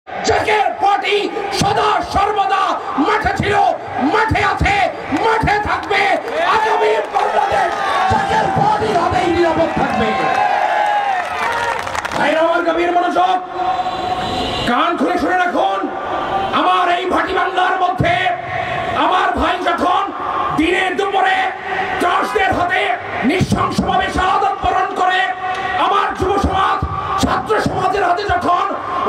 Zaker party সদা সর্বদা মাঠে ছিল, মাঠে আছে, মাঠে থাকবে। আগামী বাংলাদেশ জাকের পার্টি হবেই নিরাপদ থাকবে। ভাইরা আমার, গভীর মনোযোগ, কান খুলে শুনে রাখুন। আমার এই ভাটি বাংলার মধ্যে আমার ভাই যখন দিনের দুপুরে ত্রাসদের হাতে নৃশংসভাবে শাহাদাত বরণ করে, আমার যুব সমাজ, ছাত্র সমাজের হাতে যখন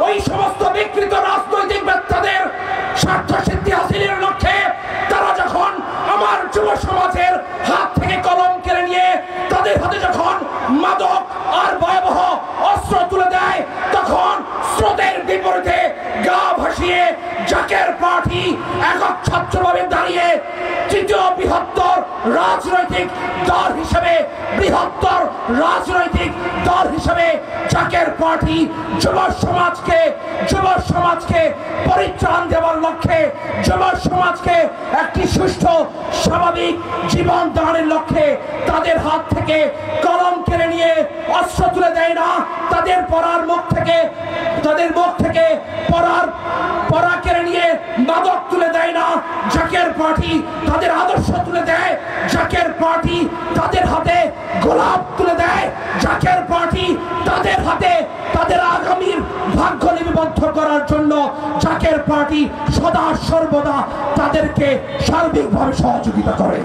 ওই সমস্ত বিকৃত রাজনৈতিক ব্যক্তিদের স্বার্থ সিদ্ধি হাসিলের লক্ষ্যে তারা যখন আমার যুব সমাজের হাত থেকে কলম কেড়ে নিয়ে তাদের হাতে যখন মাদক আর ভয়াবহ অস্ত্র তুলে দেয়, তখন স্রোতের বিপরীতে গা ভাসিয়ে জাকের পার্টি একক ছাত্রভাবে দাঁড়িয়ে তৃতীয় বৃহত্তর রাজনৈতিক দল হিসেবে, বৃহত্তর রাজনৈতিক দল হিসেবে জাকের পার্টি যুব সমাজকে পরিত্রাণ দেওয়ার লক্ষ্যে, যুব সমাজকে একটি সুষ্ঠু স্বাভাবিক জীবন দানের লক্ষ্যে তাদের হাত থেকে কলম কেড়ে নিয়ে অস্ত্র তুলে দেয় না, তাদের মুখ থেকে পড়া কেড়ে নিয়ে মাদক তুলে দেয় না। জাকের পার্টি তাদের আদর্শ তুলে দেয়, জাকের পার্টি তাদের হাতে গোলাপ তুলে দেয়, জাকের পার্টি তাদের হাতে তাদের আগামীর ভাগ্য লিপিবদ্ধ করার জন্য জাকের পার্টি সদা সর্বদা তাদেরকে সার্বিকভাবে সহযোগিতা করে।